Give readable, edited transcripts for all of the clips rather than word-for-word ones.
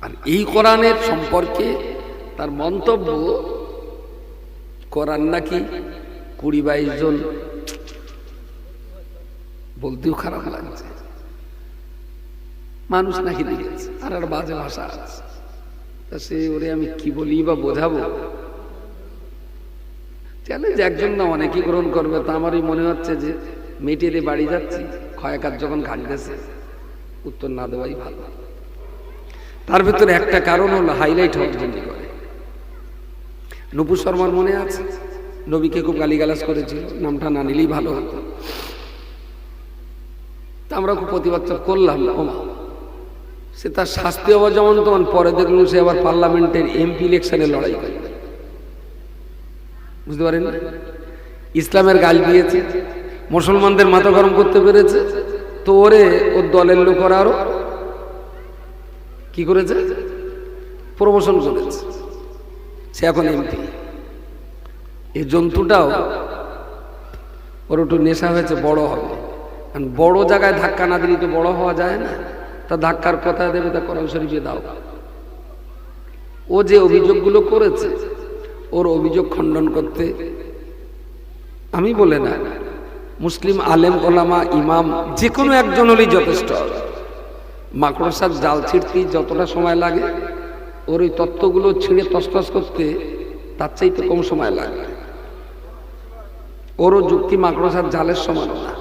আর এই কোরআনের সম্পর্কে তার মন্তব্য, কোরআন নাকি 20-22 জন, বলতেও খারাপ লাগছে, মানুষ নাকি দিয়েছে, আর আর বাজে ভাষা আছে। তা সে ওরে আমি কি বলি বা বোঝাবো? চ্যালেঞ্জ একজন না অনেকেই গ্রহণ করবে। তা আমারই মনে হচ্ছে যে মেটেলে বাড়ি যাচ্ছি, ক্ষয়কার যখন ঘাটতেছে উত্তর না দেওয়াই ভালো। তার ভিতরে একটা কারণ হলো হাইলাইট হওয়ার জন্য করে। নূপুর শর্মার মনে আছে নবীকে খুব গালিগালাজ করেছিল, নামটা না নিলেই ভালো হতো। তা আমরা খুব প্রতিবাদ করলাম, সে তার শাস্তি হওয়া যেমন তখন, পরে দেখলাম সে আবার পার্লামেন্টের এমপি ইলেকশনে লড়াই করে। বুঝতে পারেন না? ইসলামের গাল দিয়েছে, মুসলমানদের মাথা গরম করতে পেরেছে, তো ওরে ওর দলের লোকেরা আরো কি করেছে, প্রমোশন করেছে, সে এখন এমপি। এই জন্তুটাও ওর একটু নেশা হয়েছে, বড় হবে। কারণ বড় জায়গায় ধাক্কা না দিলে তো বড় হওয়া যায় না। তা ধাক্কার কথা দেবে, তা কোরআন শরীফে দাও। ও যে অভিযোগগুলো করেছে, ওর অভিযোগ খণ্ডন করতে আমি বলে না, মুসলিম আলেম ওলামা ইমাম যে কোনো একজন হলেই যথেষ্ট। মাকড়সার জাল ছিঁড়তে যতটা সময় লাগে, ওর ওই তত্ত্বগুলো ছিঁড়ে তসতস করতে তার চাইতে কম সময় লাগে। ওরও যুক্তি মাকড়সার জালের সমান না,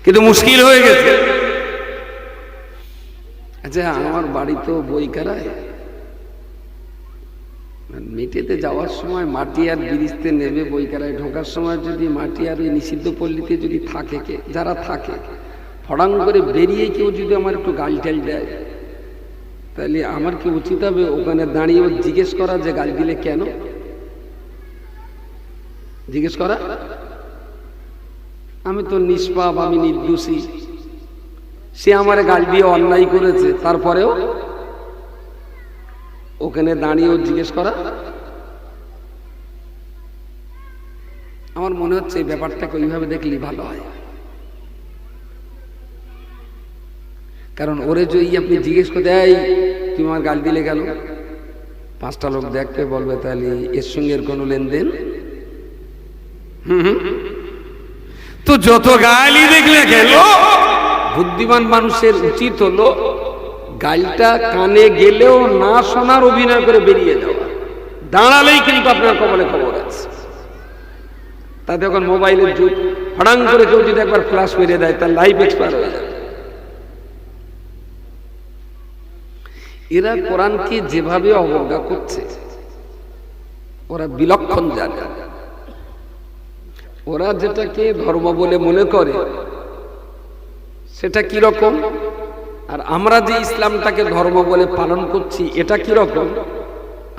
কিন্তু মুশকিল হয়ে গেছে। আচ্ছা, আমার বাড়ি তো বইকারায়, মেটেতে যাওয়ার সময় মাটি আর ব্রিজতে নেবে, বইকারায় ঢোকার সময় যদি মাটি আর ওই নিষিদ্ধ পল্লীতে যদি থাকে, যারা থাকে ফড়াং করে বেরিয়ে কেউ যদি আমার একটু গাল টাল দেয়, তাহলে আমার কি উচিত হবে ওখানে দাঁড়িয়ে জিজ্ঞেস করা যে গাল দিলে কেন? জিজ্ঞেস করা, আমি তো নিষ্পাপ, আমি নির্দোষী, সে আমার গাল দিয়ে অন্যায় করেছে, তারপরেও ওখানে দাঁড়িয়েও জিজ্ঞেস করা? আমার মনে হচ্ছে এই ব্যাপারটাকে ওইভাবে দেখলেই ভালো হয়। কারণ ওরে যদি আপনি জিজ্ঞেস করতে, এই তুমি আমার গাল দিলে গেল, 5টা লোক দেখতে বলবে তাহলে এর সঙ্গে কোনো লেনদেন। তো যত গালি দেখলে গেল, বুদ্ধিমান মানুষের উচিত হলো গালটা কানে গেলেও না শোনার অভিনয় করে বেরিয়ে যাওয়া। দাঁড়ালেই কিন্তু আপনার কপালে খবর আছে। তাতে এখন মোবাইলের যুগ, হঠাৎ করে কেউ যদি একবার ফ্ল্যাশ মেরে দেয়, তার লাইফ এক্সপায়ার হয়ে যাবে। এরা কোরআনকে যেভাবে অবজ্ঞা করছে, ওরা বিলক্ষণ জানে। ওরা যেটাকে ধর্ম বলে মনে করে সেটা কি রকম, আর আমরা যে ইসলামটাকে ধর্ম বলে পালন করছি এটা কি রকম,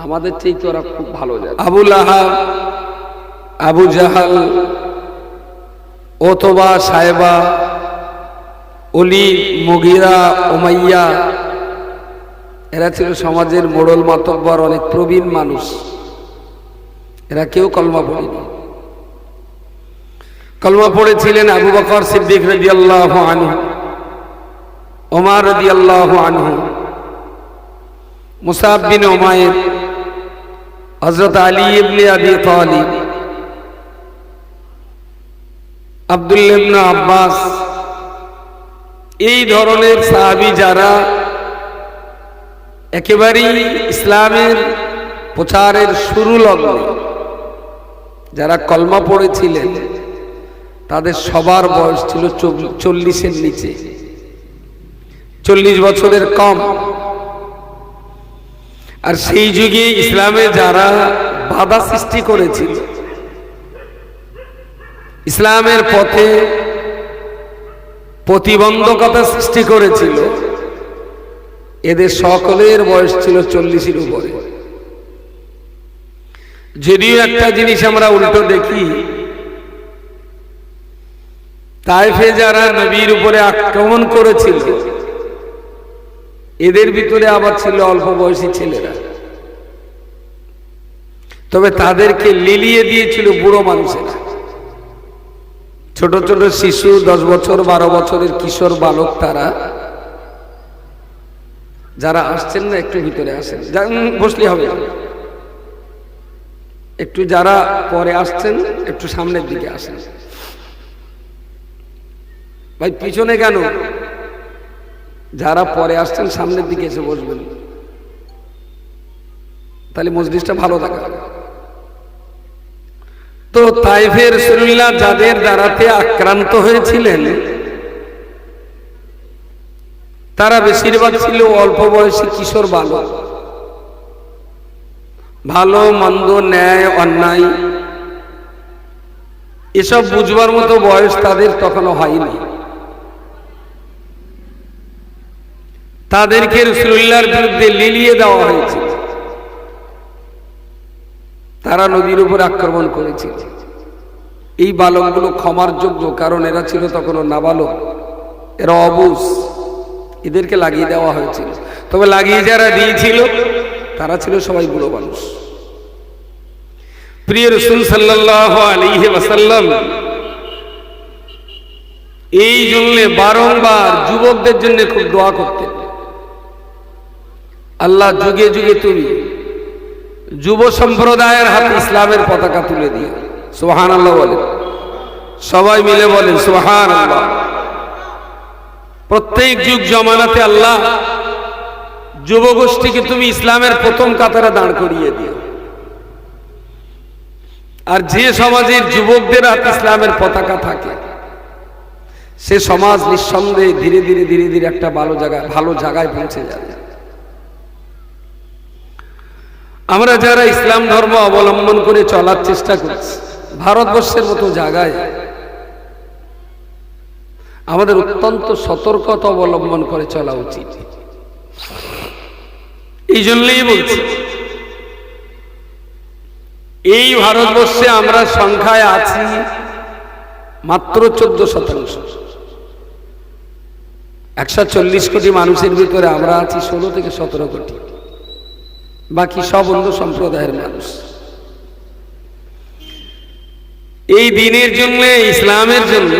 আমাদের চাইতে ওরা খুব ভালো জানে। আবু লাহাব, আবু জাহাল, ওতবা, সাহেবা, ওলিদ, মুগিরা, উমাইয়া, এরা ছিল সমাজের মোড়ল মাতব্বর, অনেক প্রবীণ মানুষ। এরা কেউ কলমা পড়েনি। কলমা পড়েছিলেন আবু বকর সিদ্দিক রাদিয়াল্লাহু আনহু, ওমর রাদিয়াল্লাহু আনহু, মুসআব বিন উমাইর, হযরত আলী ইবনে আবি তালিব, আব্দুল্লাহ ইবনে আব্বাস, এই ধরনের সাহাবী যারা একেবারেই ইসলামের প্রচারের শুরু লগ্নে যারা কলমা পড়েছিলেন, তাদের সবার বয়স ছিল 40-এর নিচে, 40 বছরের কম। আর সেই যুগে ইসলামে যারা বাধা সৃষ্টি করেছিল, ইসলামের পথে প্রতিবন্ধকতা সৃষ্টি করেছিল, এদের সকলের বয়স ছিল 40-এর উপরে। যদিও একটা জিনিস আমরা উল্টো দেখি, তায়েফে যারা নবীর উপরে আক্রমণ করেছিল, এদের ভিতরে আবার ছিল অল্প বয়সী ছেলেরা, তবে তাদেরকে লিলিয়ে দিয়েছিল বুড়ো মানুষেরা। ছোট ছোট শিশু, 10 বছর 12 বছরের কিশোর বালক, তারা যারা আসছেন না একটু ভিতরে আসেন, বসলে হবে, একটু যারা পরে আসছেন একটু সামনের দিকে আসেন। ভাই পিছনে কেন? যারা পরে আসছেন সামনের দিকে এসে বসবেন, তাহলে মজলিসটা ভালো থাকে। তো তাইফে রাসূলুল্লাহ যাদের দ্বারাতে আক্রান্ত হয়েছিলেন তারা বেশিরভাগ ছিল অল্প বয়সী কিশোর বালক। ভালো মন্দ, ন্যায় অন্যায় এসব বুঝবার মতো বয়স তাদের তখনও হয়নি। তাদেরকে রাসূলুল্লাহর বিরুদ্ধে লিলিয়ে দেওয়া হয়েছিল। তারা নদীর উপর আক্রমণ করেছিল। এই বালকগুলো ক্ষমার যোগ্য, কারণ এরা ছিল তখনও নাবালক, এরা অবুঝ, এদেরকে লাগিয়ে দেওয়া হয়েছিল। তবে লাগিয়ে যারা দিয়েছিল তারা ছিল সবাই বুড়ো মানুষ। প্রিয় রাসূল সাল্লাল্লাহু আলাইহি ওয়াসাল্লাম এই জন্য বারংবার যুবকদের জন্য খুব দোয়া করতেন, আল্লাহ যুগে যুগে তুমি যুব সম্প্রদায়ের হাতে ইসলামের পতাকা তুলে দিও। সুবহানাল্লাহ বলেন, সবাই মিলে বলেন সুবহানাল্লাহ। প্রত্যেক যুগ জমানাতে আল্লাহ যুবগোষ্ঠীকে তুমি ইসলামের প্রথম কাতারে দাঁড় করিয়ে দিও। আর যে সমাজের যুবকদের হাতে ইসলামের পতাকা থাকে সে সমাজ নিঃসন্দেহে ধীরে ধীরে ধীরে ধীরে একটা ভালো জায়গায় পৌঁছে যাবে। আমরা যারা ইসলাম ধর্ম অবলম্বন করে চলার চেষ্টা করছি ভারতবর্ষের মতো জায়গায়, আমাদের অত্যন্ত সতর্কতা অবলম্বন করে চলা উচিত। এই জন্যই বলছি, এই ভারতবর্ষে আমরা সংখ্যায় আছি মাত্র 14%। 140 কোটি মানুষের ভিতরে আমরা আছি 16 থেকে 17 কোটি, বাকি সব অন্য সম্প্রদায়ের মানুষ। এই দিনের জন্য, ইসলামের জন্য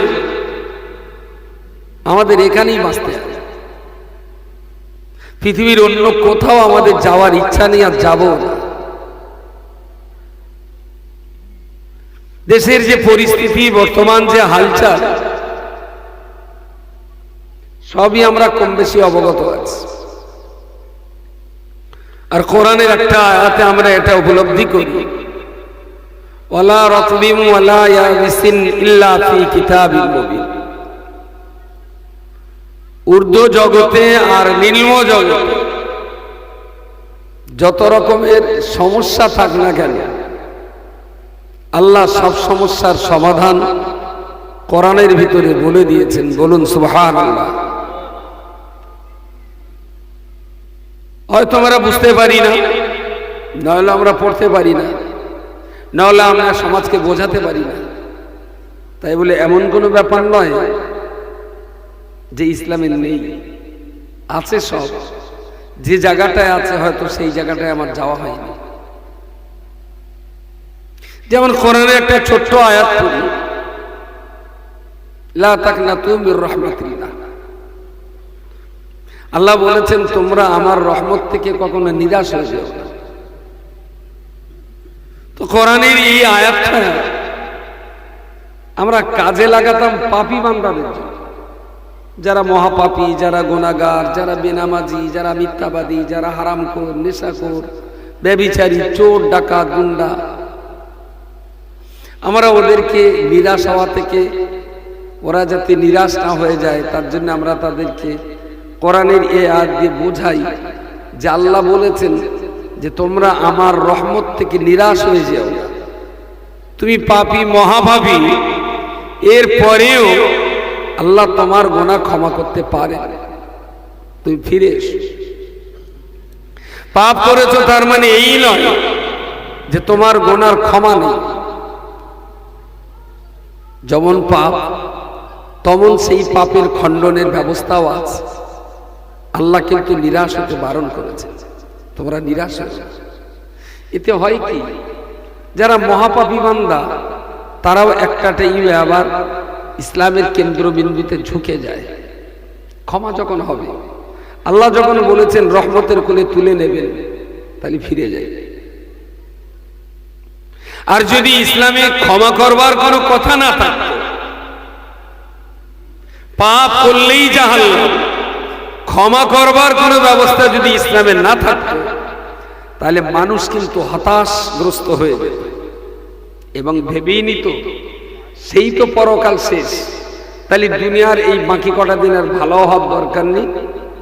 আমাদের এখানেই বাঁচতে হবে। পৃথিবীর অন্য কোথাও আমাদের যাওয়ার ইচ্ছা নেই, আর যাব না। দেশের যে পরিস্থিতি, বর্তমান যে হালচাল, সবই আমরা কম বেশি অবগত আছি। আর কোরআনের একটা আয়াতে আমরা এটা উপলব্ধি করি, ওয়ালা রাতবিন ওয়ালা ইয়াবিসিন ইল্লা ফি কিতাবিন মুবিন। উর্দু জগতে আর নিম্ন জগতে যত রকমের সমস্যা থাক না কেন, আল্লাহ সব সমস্যার সমাধান কোরআনের ভিতরে বলে দিয়েছেন। বলুন সুবহানাল্লাহ। হয়তো আমরা বুঝতে পারি না, নাহলে আমরা পড়তে পারি না, নাহলে আমরা সমাজকে বোঝাতে পারি না। তাই বলে এমন কোনো ব্যাপার নয় যে ইসলামের নেই, আছে সব। যে জায়গাটায় আছে হয়তো সেই জায়গাটায় আমার যাওয়া হয়নি। যেমন কোরআনের একটা ছোট্ট আয়াত পড়ি, লা তাকনাতু মির রাহমাতিল্লাহ। আল্লাহ বলেছেন তোমরা আমার রহমত থেকে কখনো নিরাশ হয়ে যাও না। তো কোরআনের এই আয়াতটা আমরা কাজে লাগাতাম পাপী বান্দাদের জন্য, যারা মহাপাপী, যারা গুনাহগার, যারা বেনামাজি, যারা মিথ্যাবাদী, যারা হারামখোর, নেশাখোর, ব্যভিচারী, চোর, ডাকাত, গুন্ডা। আমরা ওদেরকে নিরাশ হওয়া থেকে, ওরা যাতে নিরাশ না হয়ে যায় তার জন্য আমরা তাদেরকে কোরআনের এই আয়াত দিয়ে বোঝাই যে আল্লাহ বলেছেন যে তোমরা আমার রহমত থেকে নিরাশ হয়ে যাও। তুমি পাপী, মহাপাপী, এর পরেও আল্লাহ তোমার গুনাহ ক্ষমা করতে পারে। তুমি ফিরে এসো। পাপ করেছো তার মানে এই নয় যে তোমার গুনার ক্ষমা নেই। যেমন পাপ তেমন সেই পাপের খণ্ডনের ব্যবস্থাও আছে। আল্লাহ কিন্তু নিরাশ হতে বারণ করেছে, তোমরা নিরাশ হও। এতে হয় কি, যারা মহাপাপী বান্দা তারাও একটা টাইমে আবার ইসলামের কেন্দ্রবিন্দুতে ঝুঁকে যায়। ক্ষমা যখন হবে, আল্লাহ যখন বলেছেন রহমতের কোলে তুলে নেবেন, তাহলে ফিরে যায়। আর যদি ইসলামে ক্ষমা করবার কোনো কথা না থাকতো, পাপ করলেই জাহান্নাম, ক্ষমা করবার কোনো ব্যবস্থা যদি ইসলামে না থাকতো, তাহলে মানুষ কিন্তু হতাশগ্রস্ত হয়ে যেত এবং ভেবেই নিত সেই তো পরকাল শেষ, তাহলে দুনিয়ার এই বাকি কটা দিন আর ভালো হওয়ার দরকার নেই,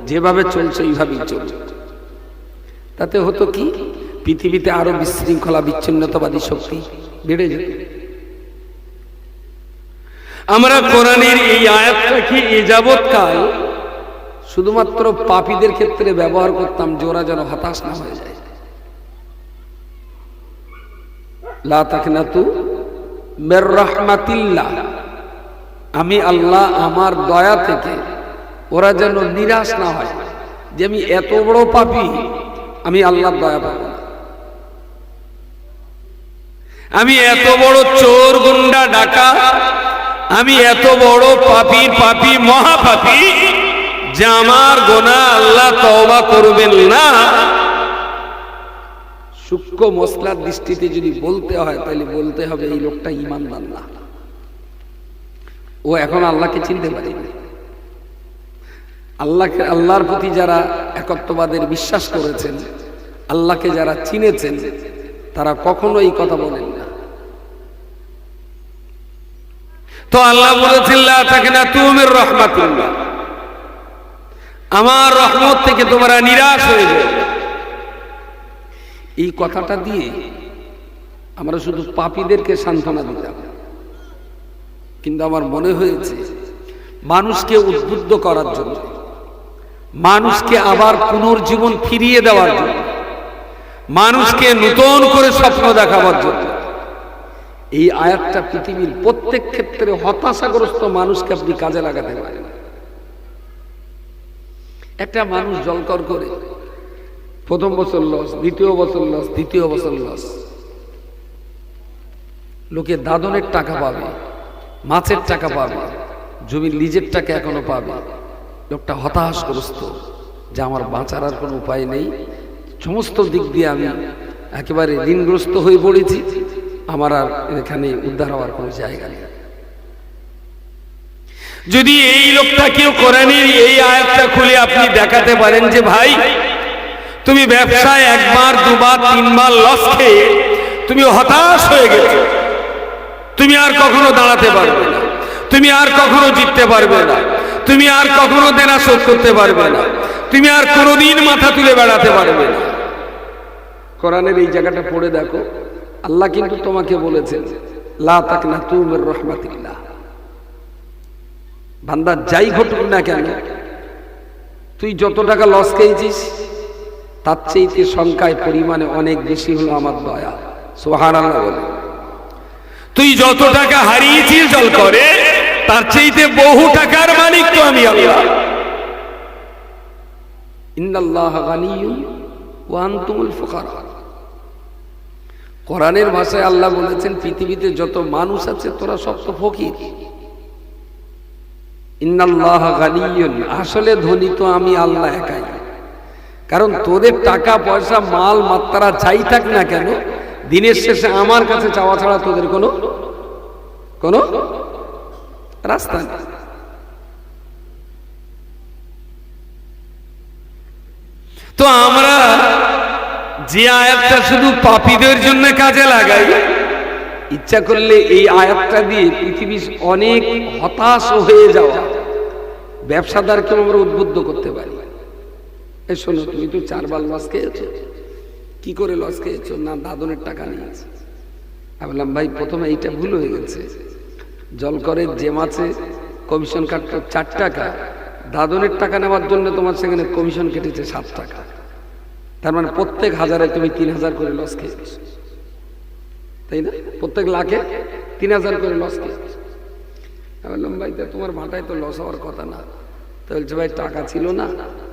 যেভাবে চলছে এইভাবেই চলছে। তাতে হতো কি, পৃথিবীতে আরো বিশৃঙ্খলা বিচ্ছিন্নতাবাদী শক্তি বেড়ে যেত। আমরা কোরআনের এই আয়াতটা কি এ যাবৎকাল শুধুমাত্র পাপীদের ক্ষেত্রে ব্যবহার করতাম, যে ওরা যেন হতাশ না হয়ে যায়। লা তাকনাতু মির রাহমাতিল্লাহ, আমি আল্লাহ আমার দয়া থেকে ওরা যেন নিরাশ না হয়, যে আমি এত বড় পাপী, আমি আল্লাহর দয়া পাবো না, আমি এত বড় চোর গুন্ডা ডাকাত, আমি এত বড় পাপী মহাপাপী যে আমার গুনাহ আল্লাহ তওবা করবেন না। সূক্ষ্ম মসলার দৃষ্টিতে যদি বলতে হয়, তাহলে বলতে হবে এই লোকটা ঈমানদার না, ও এখন আল্লাহকে চিনতে পারেনি। আল্লাহর প্রতি যারা একত্ববাদের বিশ্বাস করেছেন, আল্লাহকে যারা চিনেছেন, তারা কখনো এই কথা বলেন না। তো আল্লাহ বলেছেন লা তাকনাতু মির রাহমাতিল্লাহ, আমার রহমত থেকে তোমরা নিরাশ হয়ে যাও। এই কথাটা দিয়ে আমরা শুধু পাপীদেরকে সান্ত্বনা দিতাম, কিন্তু আমার মনে হয়েছে মানুষকে উদ্বুদ্ধ করার জন্য, মানুষকে আবার পুনর্জীবন ফিরিয়ে দেওয়ার জন্য, মানুষকে নতুন করে স্বপ্ন দেখাবার জন্য এই আয়াতটা পৃথিবীর প্রত্যেক ক্ষেত্রে হতাশাগ্রস্ত মানুষকে আপনি কাজে লাগাতে পারেন। একটা মানুষ জলকর করে প্রথম বছর লস, দ্বিতীয় বছর লস, তৃতীয় বছর লস, লোকে দাদনের টাকা পাবে, মাছের টাকা পাবে, জমির লিজের টাকা এখনো পাবে, লোকটা হতাশগ্রস্ত যে আমার বাঁচার আর কোনো উপায় নেই, সমস্ত দিক দিয়ে আমি একেবারে ঋণগ্রস্ত হয়ে পড়েছি, আমার আর এখানে উদ্ধার হওয়ার কোনো জায়গা নেই। যদি এই লোকটাকেও কোরআনের এই আয়াতটা খুলে আপনি দেখাতে পারেন যে ভাই তুমি ব্যবসায় একবার দুবার তিনবার লস খেয়ে তুমি হতাশ হয়ে গেছো, তুমি আর কখনো দাঁড়াতে পারবে না, তুমি আর কখনো জিততে পারবে না, তুমি আর কখনো দেনা শোধ করতে পারবে না, তুমি আর কোনোদিন মাথা তুলে বেড়াতে পারবে না। কোরআনের এই জায়গাটা পড়ে দেখো, আল্লাহ কিন্তু তোমাকে বলেছেন লা তাকনাতু মির রাহমাতিল্লাহ। বান্দা যাই ঘটুক না কেন, তুই যত টাকা লস খেয়েছিস তার চেয়ে সংখ্যায় পরিমাণে অনেক বেশি হলো আমার দয়া, সুবহানাল্লাহ বলে। তুই যত টাকা হারিয়েছিস জল করে, তার চেয়ে বহু টাকার মালিক তো আমি আল্লাহ। ইন্নাল্লাহ গানিয়্যুন ওয়া আনতুমুল ফুকারা। কোরআনের ভাষায় আল্লাহ বলেছেন পৃথিবীতে যত মানুষ আছে তোরা সব তো ফকির। ইন্নাল্লাহ গানিয়্যুন, আসলে ধনী তো আমি আল্লাহ একাই। কারণ তোদের টাকা পয়সা মাল মাত্রা যাই থাক না কেন, দিনের শেষে আমার কাছে চাওয়া ছাড়া তোদের কোনো রাস্তা নেই। তো আমরা যে আয়াতটা শুধু পাপীদের জন্য কাজে লাগাই, ইচ্ছা করলে এই আয়াতটা দিয়ে পৃথিবীর অনেক হতাশ হয়ে যাওয়া ব্যবসাদারকে আমরা উদ্বুদ্ধ করতে পারি। এই শোনো, তুমি তো 4 বার লস খেয়েছো, কি করে লস খেয়েছো? না দাদনের টাকা নিয়েছে। আমি বললাম ভাই প্রথমে এইটা ভুল হয়ে গেছে, জল করে যে মাছে কমিশন কাটতো 4 টাকা, দাদনের টাকা নেওয়ার জন্য তোমার সেখানে কমিশন কেটেছে 7 টাকা, তার মানে প্রত্যেক হাজারে তুমি 3000 করে লস খেয়েছো, তাই না? প্রত্যেক লাখে 3000 করে লস খেয়েছো। আমি বললাম ভাই তা তোমার ভাটায় তো লস হওয়ার কথা না। তো বলছে ভাই টাকা ছিল না,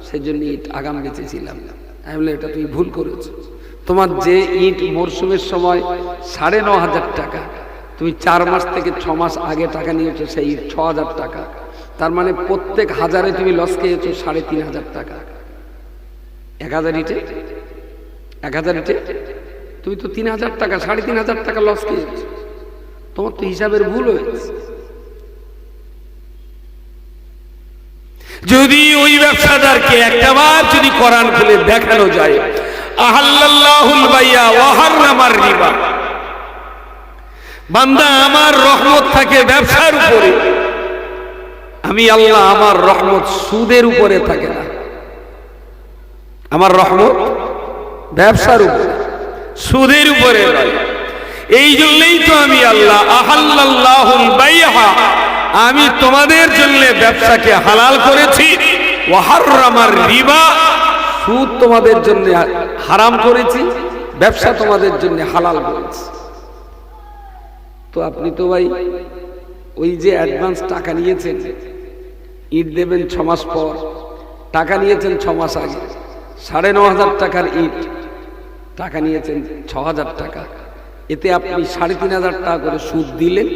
সেই জন্য ইট আগাম বেঁচেছিলাম। আমি বললাম এটা তুমি ভুল করেছো, তোমার যে ইট মরশুমের সময় 9500 টাকা, তুমি 4 মাস থেকে 6 মাস আগে টাকা নিয়েছো সেই ইট 6000 টাকা, তার মানে প্রত্যেক হাজারে তুমি লস খেয়েছো 3500 টাকা। 1000 ইটে 1000 ইটে তুমি তো 3000 টাকা 3500 টাকা লস খেয়েছো। তোমার তো হিসাবের ভুল হয়েছে। যদি ওই ব্যবসাদারকে একটাবার যদি কোরআন খুলে দেখানো যায় আহাল্লাল্লাহুল বাইয়া ওয়া হারামার রিবা, বান্দা আমার রহমত থাকে ব্যবসার উপরে, আমি আল্লাহ আমার রহমত সুদের উপরে থাকে না। আমার রহমত ব্যবসার উপরে, সুদের উপরে নয়। এই জন্যই তো আমি আল্লাহ আহাল্লাল্লাহুল বাইয়া, আমি তোমাদের জন্য ব্যবসাকে হালাল করেছি, ওয়া হারামার রিবা, সুদ তোমাদের জন্য হারাম করেছি, ব্যবসা তোমাদের জন্য হালাল করেছি। তো আপনি তো ভাই ওই যে অ্যাডভান্স টাকা নিয়েছেন, ইট দেবেন 6 মাস পর, টাকা নিয়েছেন 6 মাস আগে, 9500 টাকার ইট টাকা নিয়েছেন 6000 টাকা, এতে আপনি 3500 টাকা করে সুদ দিলেন,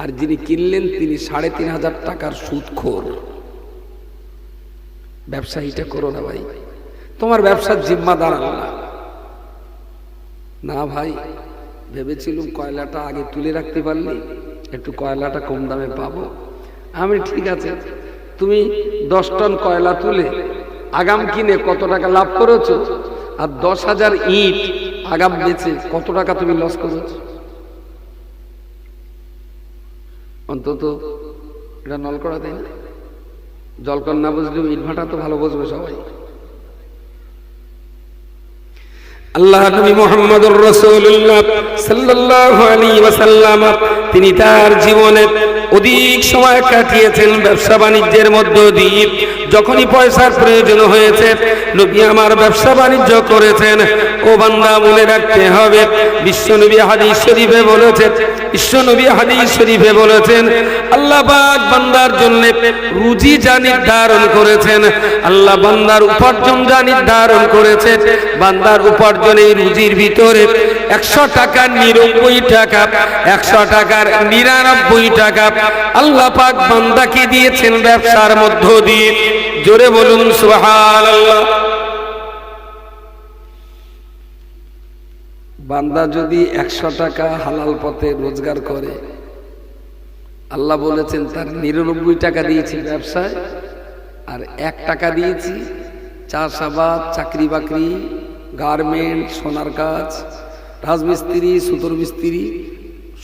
আর যিনি কিনলেন তিনি 3500 টাকার সুদখোর। ব্যবসা এটা করো না ভাই, তোমার ব্যবসার জিম্মাদার আল্লাহ না ভাই। ভেবেছিলাম কয়লাটা আগে তুলে রাখতে পারলি একটু কয়লাটা কম দামে পাবো। আমি ঠিক আছে, তুমি 10 টন কয়লা তুলে আগাম কিনে কত টাকা লাভ করেছো, আর 10,000 ইট আগাম বেচে কত টাকা তুমি লস করেছো। অন্তত এটা নল করা দেয় না, জলকর না বুঝলেও ইট ভাটা তো ভালো বুঝবে সবাই। আল্লাহ নবী মুহাম্মদুর রাসূলুল্লাহ সাল্লাল্লাহু আলাইহি ওয়াসাল্লাম তিনি তার জীবনে অধিক সময় কাটিয়েছেন ব্যবসা বাণিজ্যের মধ্য দিয়ে। যখনই পয়সার প্রয়োজন হয়েছে নবী আমার ব্যবসা বাণিজ্য করেছেন। ও বান্দা মনে রাখতে হবে, বিশ্বনবী হাদিস শরীফে বলেছেন, বিশ্বনবী হাদিস শরীফে বলেছেন আল্লাহ পাক বান্দার জন্য রুজি যা নির্ধারণ করেছেন, আল্লাহ বান্দার উপার্জন যা নির্ধারণ করেছেন, বান্দার উপার্জনের রুজির ভিতরে 100 টাকার 99 টাকা, 100 টাকার 99 টাকা আল্লাহ পাক বান্দাকে দিয়েছেন ব্যবসার মধ্য দিয়ে। জোরে বলুন সুবহানাল্লাহ। বান্দা যদি 100 টাকা হালাল পথে রোজগার করে, আল্লাহ বলেছেন তার 99 টাকা দিয়েছি ব্যবসায়, আর 1 টাকা দিয়েছি চাষাবাদ, চাকরি বাকরি, গার্মেন্ট, সোনার কাজ, রাজমিস্ত্রি, সুতোর মিস্ত্রি,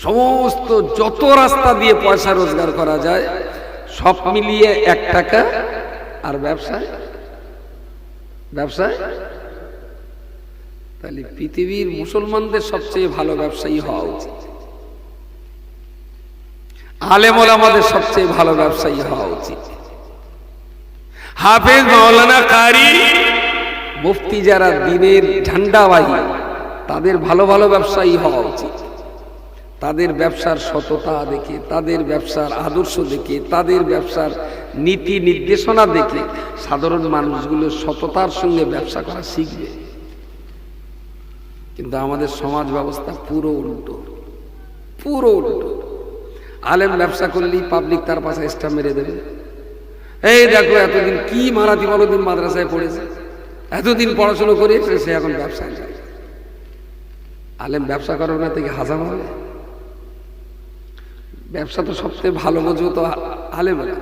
সমস্ত যত রাস্তা দিয়ে পয়সা রোজগার করা যায় সব মিলিয়ে 1 টাকা। আর ব্যবসায় তাহলে পৃথিবীর মুসলমানদের সবচেয়ে ভালো ব্যবসায়ী হওয়া উচিত, আলেম ওলামাদের সবচেয়ে ভালো ব্যবসায়ী হওয়া উচিত, হাফেজ, মাওলানা, কারি, মুফতি যারা দিনের ঝান্ডাবাহী তাদের ভালো ভালো ব্যবসায়ী হওয়া উচিত। তাদের ব্যবসার সততা দেখে, তাদের ব্যবসার আদর্শ দেখে, তাদের ব্যবসার নীতি নির্দেশনা দেখে সাধারণ মানুষগুলো সততার সঙ্গে ব্যবসা করা শিখবে। কিন্তু আমাদের সমাজ ব্যবস্থা পুরো উল্টো, পুরো উল্টো। আলেম ব্যবসা করলেই পাবলিক তার পাশে স্টাম্প মেরে দেবে, এই দেখো এতদিন কি মারাতি বলদিন মাদ্রাসায় পড়েছে, এতদিন পড়াশোনা করেছে, সে এখন ব্যবসায় যায়। আলেম ব্যবসা করার না থেকে হাজাম হবে। ব্যবসা তো সবচেয়ে ভালো বুঝবো তো আলেমরা,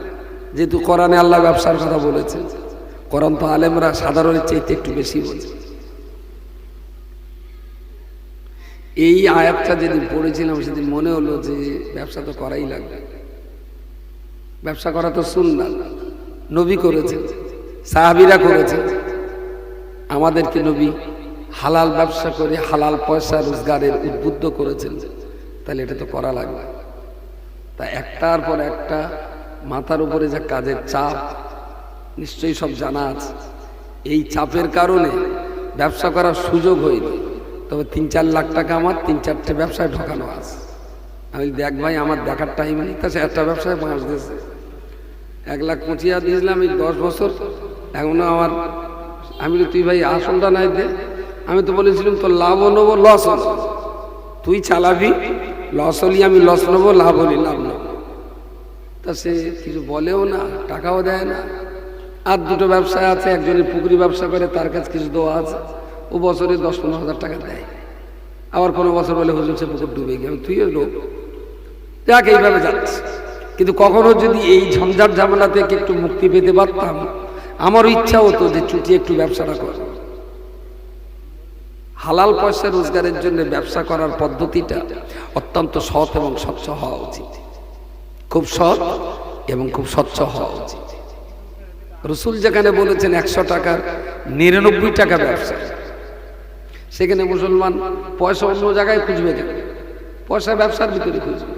যেহেতু কোরআনে আল্লাহ ব্যবসার কথা বলেছে। কোরআন তো আলেমরা সাধারণের চাইতে একটু বেশি বলছে। এই আয়াতটা যেদিন পড়েছিলাম সেদিন মনে হলো যে ব্যবসা তো করাই লাগবে। ব্যবসা করা তো সুন্নাত, নবী করেছেন, সাহাবীরা করেছেন, আমাদেরকে নবী হালাল ব্যবসা করে হালাল পয়সা রোজগারের উদ্বুদ্ধ করেছেন। তাহলে এটা তো করা লাগবে। তা একটার পর একটা মাথার উপরে যে কাজের চাপ নিশ্চয়ই সব জানা আছে। এই চাপের কারণে ব্যবসা করার সুযোগ হয়নি। তবে 3-4 লাখ টাকা আমার 3-4টে ব্যবসায় ঢোকানো আছে। আমি দেখ ভাই, আমার দেখার টাইম নেই, তা সে একটা ব্যবসায় 5 দিয়েছে, 1,25,000 দিয়েছিলাম এই 10 বছর, এখনো আমার। আমি তুই ভাই আসলটা নাই দে। আমি তো বলেছিলাম তোর লাভও নেবো, লস নেবো, তুই চালাবি, লস হলি আমি লস নেবো, লাভ হলি লাভ নেবো। তা সে কিছু বলেও না, টাকাও দেয় না। আর দুটো ব্যবসায় আছে, একজনের পুকুরি ব্যবসা করে, তার কাছে কিছু দেওয়া আছে, ও বছরে 10-15 হাজার টাকা দেয়। আবার কোনো বছর বলে হুজুর সে পুকুর ডুবে গেল, তুইও লোক, যাক এইভাবে যাচ্ছে। কিন্তু কখনো যদি এই ঝঞ্ঝাট ঝামেলা থেকে একটু মুক্তি পেতে পারতাম, আমারও ইচ্ছা হতো যে ছুটি একটু ব্যবসাটা কর। হালাল পয়সা রোজগারের জন্য ব্যবসা করার পদ্ধতিটা অত্যন্ত সৎ এবং স্বচ্ছ হওয়া উচিত, খুব সৎ এবং খুব স্বচ্ছ হওয়া উচিত। রসুল যেখানে বলেছেন 100 টাকার 99 টাকা ব্যবসা, সেখানে মুসলমান পয়সা অন্য জায়গায় খুঁজবে কেন? পয়সা ব্যবসার ভিতরে খুঁজবে।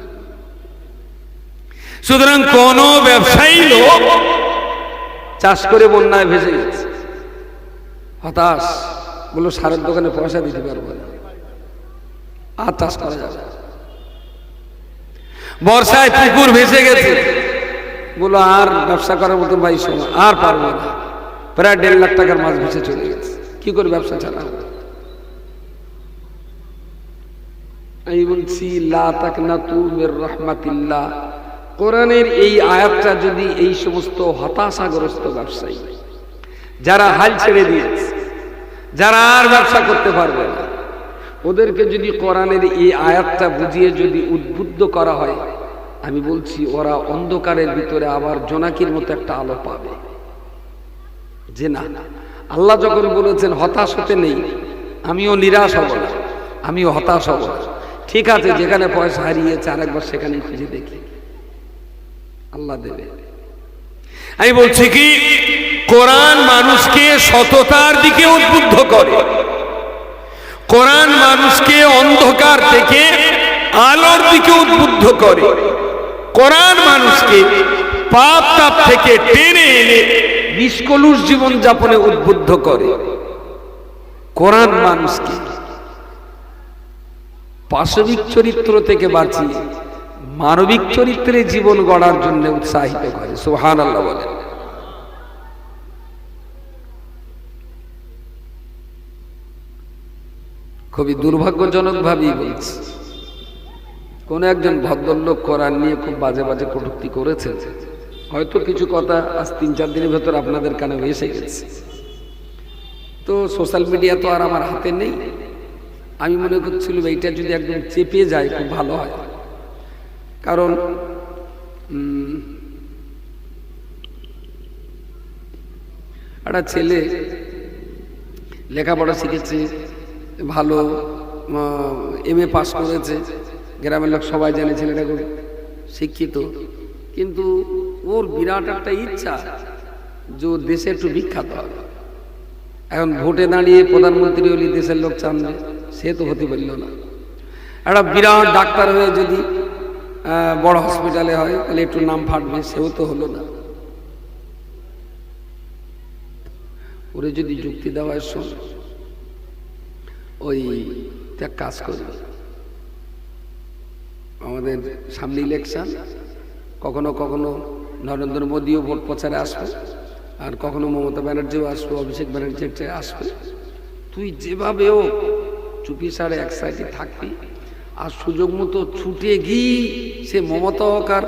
সুতরাং কোন ব্যবসায়ী লোক চাষ করে বন্যায় ভেসে গেছে, হতাশ, বললো সারের দোকানে পয়সা দিতে পারবো না, আর চাষ করা যাবে। বর্ষায় পুকুর ভেসে গেছে, বললো আর ব্যবসা করার মতো ভাই সময় আর পারবো না, প্রায় 1.5 লাখ টাকার মাছ ভেসে চলে গেছে, কি করে ব্যবসা চালাবো? আমি বলছি লা তাকনাতু মির রাহমাতিল্লাহ। কোরআনের এই আয়াতটা যদি এই সমস্ত হতাশাগ্রস্ত ব্যবসায়ী যারা হাল ছেড়ে দিয়েছে, যারা আর ব্যবসা করতে পারবে না, ওদেরকে যদি কোরআনের এই আয়াতটা বুঝিয়ে যদি উদ্বুদ্ধ করা হয়, আমি বলছি ওরা অন্ধকারের ভিতরে আবার জোনাকির মতো একটা আলো পাবে। যে না, আল্লাহ যখন বলেছেন হতাশ হতে নেই, আমিও নিরাশ হব না, আমিও হতাশ হব না, ঠিক আছে, যেখানে পয়সা হারিয়েছে আরেকবার সেখানেই খুঁজে দেখি, আল্লাহ দেবে। আমি বলছি কি, কোরআন মানুষকে সততার দিকে উদ্বুদ্ধ করে, কোরআন মানুষকে অন্ধকার থেকে আলোর দিকে উদ্বুদ্ধ করে, কোরআন মানুষকে পাপ তাপ থেকে টেনে এনে নিষ্কলুষ জীবন যাপনে উদ্বুদ্ধ করে। কোরআন মানুষকে পাশবিক চরিত্র থেকে বাঁচিয়ে মানবিক চরিত্রে জীবন গড়ার জন্য উৎসাহিত করে। সুবহানাল্লাহ বলেন। খুবই দুর্ভাগ্যজনক ভাবেই বলছি, কোন একজন ভদ্রলোক কোরআন নিয়ে খুব বাজে বাজে কটূক্তি করেছেন, হয়তো কিছু কথা আজ 3-4 দিনের ভেতর আপনাদের কানে এসে গেছে। তো সোশ্যাল মিডিয়া তো আর আমার হাতে নেই, আমি মনে করছিলাম এইটা যদি একদম চেপে যায় খুব ভালো হয়, কারণ একটা ছেলে লেখাপড়া শিখেছে, ভালো MA পাস করেছে, গ্রামের লোক সবাই জানে ছেলেটা খুব শিক্ষিত, কিন্তু ওর বিরাট একটা ইচ্ছা যে দেশে একটু বিখ্যাত হবে। এখন ভোটে দাঁড়িয়ে প্রধানমন্ত্রী হলে দেশের লোক চানবে, সে তো হতে পারল না। একটা বিরাট ডাক্তার হয়ে যদি বড় হসপিটালে হয় তাহলে একটু নাম ফাটবে, সেও তো হলো না। ওরে যদি যুক্তি দেওয়ার সময় ওই এক কাজ করবে, আমাদের সামনে ইলেকশন, কখনো কখনো নরেন্দ্র মোদীও ভোট প্রচারে আসবে, আর কখনো মমতা ব্যানার্জিও আসবে, অভিষেক ব্যানার্জি আসবে। তুই যেভাবেও চুপি সারে এক সাইডে থাকবি, আর সুযোগ মতো ছুটে গিয়ে সে মমতা হোক আর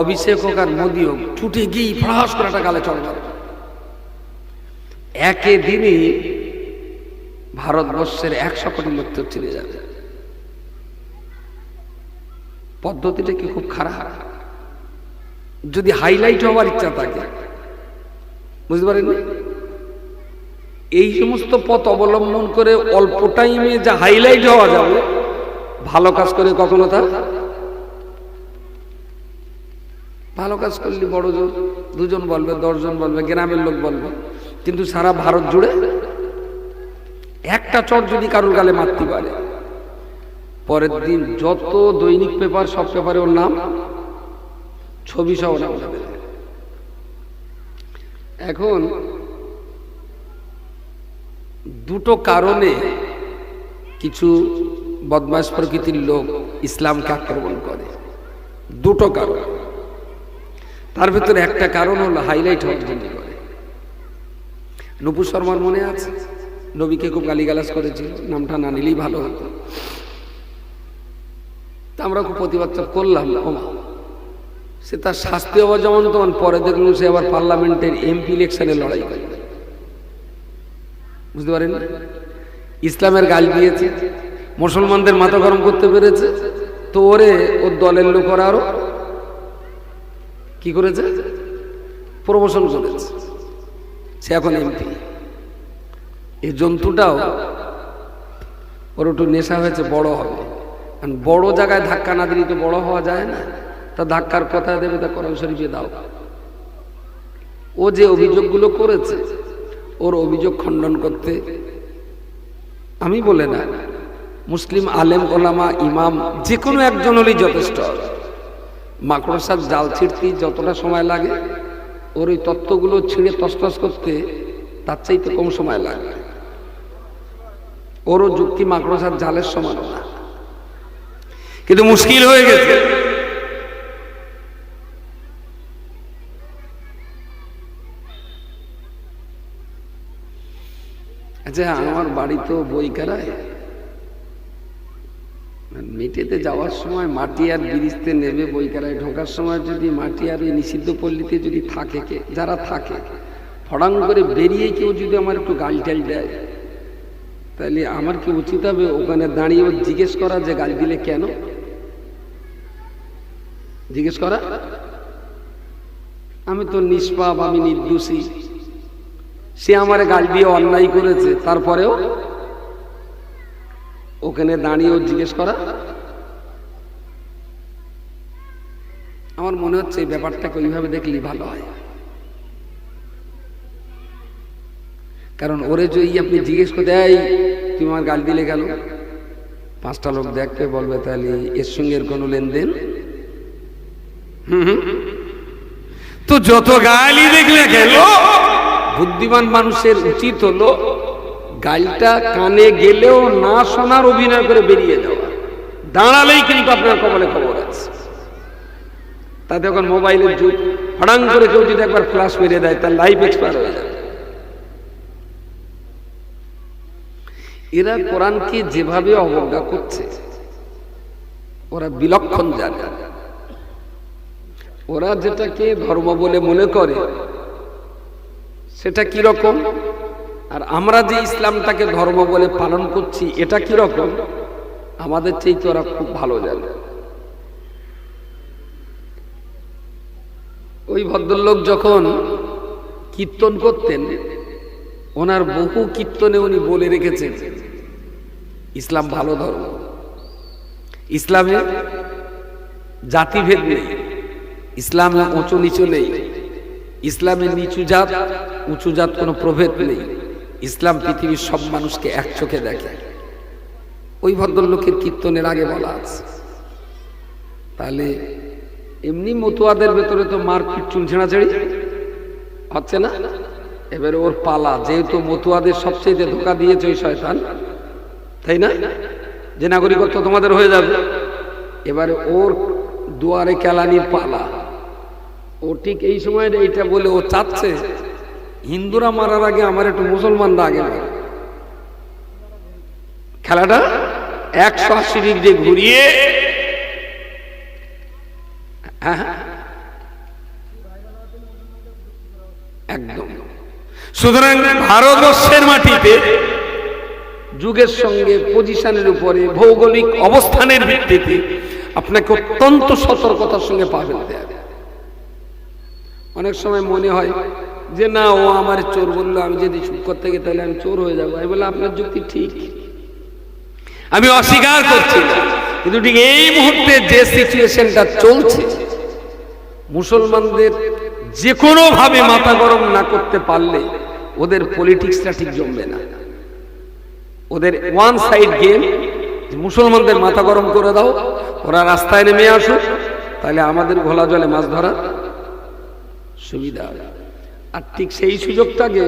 অভিষেক হোক আর মোদী হোক, ছুটে গিয়ে ফ্রাস করে একটা গালে চড় মারবে। একে দিনে ভারতবর্ষের 100 কোটি লোক তো চলে যাবে। পদ্ধতিটা কি খুব খারাপ? যদি হাইলাইট হওয়ার ইচ্ছা থাকে, বুঝতে পারেন, এই সমস্ত পথ অবলম্বন করে অল্প টাইমে যা হাইলাইট হওয়া যাবে, ভালো কাজ করে কখনো তা ভালো কাজ করলে বড় জোর 2 জন বলবে, 10 জন বলবে, গ্রামের লোক বলবে, কিন্তু সারা ভারত জুড়ে একটা চট যদি কারুর গালে মারতে পারে, পরের দিন যত দৈনিক পেপার, সব পেপারে ওর নাম, ছবি সহ নাম যাবে। এখন দুটো কারণে কিছু বদমাশ প্রকৃতির লোক ইসলামকে আক্রমণ করে, দুটো কারণ। তার ভিতরে একটা কারণ হলো হাইলাইট হওয়ার জন্য করে। নূপুর শর্মার মনে আছে, নবীকে খুব গালিগালাজ করেছিল, নামটা না নিলেই ভালো হতো। তা আমরা খুব প্রতিবাদ করলাম, সে তার শাস্তি হওয়া যেমন তখন পরে দেখলাম সে আবার পার্লামেন্টের এমপি ইলেকশনে লড়াই করে। বুঝতে পারেন? ইসলামের গাল দিয়েছে, মুসলমানদের মাথা গরম করতে পেরেছে, তো ওর দলের লোকেরা আরো কি করেছে, প্রমোশন করেছে, সে এখন এমপি। এই জন্তুটাও ওর একটু নেশা হয়েছে, বড় হবে। কারণ বড় জায়গায় ধাক্কা না দিলে তো বড় হওয়া যায় না। তা ধাক্কার কথা দেবে, তা কোরআন শরীফে দাও। ও যে অভিযোগগুলো করেছে, ওর অভিযোগ খণ্ডন করতে আমি বলে না, মুসলিম আলেম ওলামা ইমাম যে কোনো একজন হলেই যথেষ্ট। মাকড়সার জাল ছিঁড়তে যতটা সময় লাগে, ওর ওই তত্ত্বগুলো ছিঁড়ে তসতস করতে তার চাইতে কম সময় লাগে। ওরও যুক্তি মাকড়সার জালের সমান না, কিন্তু মুশকিল হয়ে গেছে। আচ্ছা, আমার বাড়ি তো বইকারায়, মেটেতে যাওয়ার সময় মাটি আর ব্রিজতে নেবে, বইকারায় ঢোকার সময় যদি মাটি আর এই নিষিদ্ধ পল্লীতে যদি থাকে, কে যারা থাকে ফড়াং করে বেরিয়ে কেউ যদি আমার একটু গাল টাল দেয়, তাহলে আমার কি উচিত হবে ওখানে দাঁড়িয়ে জিজ্ঞেস করা যে গাল দিলে কেন? জিজ্ঞেস করা, আমি তো নিষ্পাপ, আমি নির্দোষী, সে আমার গাল দিয়ে অন্যায় করেছে, তারপরেও ওখানে দাঁড়িয়ে জিজ্ঞেস করা। আমার মনে হচ্ছে এই ব্যাপারটাকে ওইভাবে দেখলেই ভালো হয়। কারণ ওরে যদি আপনি জিজ্ঞেস করতে, এই তুমি আমার গাল দিলে গেল, পাঁচটা লোক দেখতে বলবে তাহলে এর সঙ্গে এর কোনো লেনদেন। তো যত গালি দেখলে গেল, বুদ্ধিমান মানুষের উচিত হলো গালটা কানে গেলেও না শোনার অভিনয় করে বেরিয়ে যাওয়া। দাঁড়ালেই কিন্তু আপনার কপালে খবর আছে। তাতে এখন মোবাইলের যুগ, হঠাৎ করে কেউ যদি একবার ফ্ল্যাশ মেরে দেয়, তার লাইফ এক্সপায়ার হয়ে যাবে। এরা কোরআনকে যেভাবে অবজ্ঞা করছে, ওরা বিলক্ষণ জানে। ওরা যেটাকে ধর্ম বলে মনে করে সেটা কিরকম, আর আমরা যে ইসলামটাকে ধর্ম বলে পালন করছি এটা কিরকম, আমাদের চাইতে ওরা খুব ভালো জানে। ওই ভদ্রলোক যখন কীর্তন করতেন, ওনার বহু কীর্তনে উনি বলে রেখেছেন ইসলাম ভালো ধর্ম, ইসলামে জাতিভেদ নেই, ইসলামে উঁচু নিচু নেই, ইসলামে নিচু জাত উঁচু জাত কোনো প্রভেদ নেই, ইসলাম পৃথিবীর সব মানুষকে এক চোখে দেখে। ওই ভদ্রলোকের কীর্তনের আগে বলা আছে। তাহলে এমনি মতুয়াদের ভেতরে তো মারপিট চুন ছেঁড়াছেড়ি হচ্ছে না, এবারে ওর পালা, যেহেতু মতুয়াদের সবচেয়ে ধোঁকা দিয়েছে ওই শয়তান, তাই না, যে নাগরিকত্ব তোমাদের হয়ে যাবে, এবারে ওর দুয়ারে কেলানির পালা। ও ঠিক এই সময় এইটা বলে ও চাচ্ছে হিন্দুরা মারার আগে আমার একটু মুসলমানরা আগে মারে। খেলাটা 180 ডিগ্রি ঘুরিয়ে একদম। সুতরাং ভারতবর্ষের মাটিতে যুগের সঙ্গে পজিশনের উপরে ভৌগোলিক অবস্থানের ভিত্তিতে আপনাকে অত্যন্ত সতর্কতার সঙ্গে পা ফেলতে হবে। অনেক সময় মনে হয় যে না, ও আমার চোর বললো, আমি যদি চুপ করতে গিয়ে তাহলে আমি চোর হয়ে যাবো। আমি বলে আপনার যুক্তি ঠিক, আমি অস্বীকার করছি না, কিন্তু ঠিক এই মুহূর্তে যে সিচুয়েশনটা চলছে, মুসলমানদের যে কোনো ভাবে মাথা গরম না করতে পারলে ওদের পলিটিক্সটা ঠিক জমবে না। ওদের ওয়ান সাইড গেম, মুসলমানদের মাথা গরম করে দাও, ওরা রাস্তায় নেমে আসুক, তাহলে আমাদের ঘোলা জলে মাছ ধরা সুবিধা হবে। আর ঠিক সেই সুযোগটাকে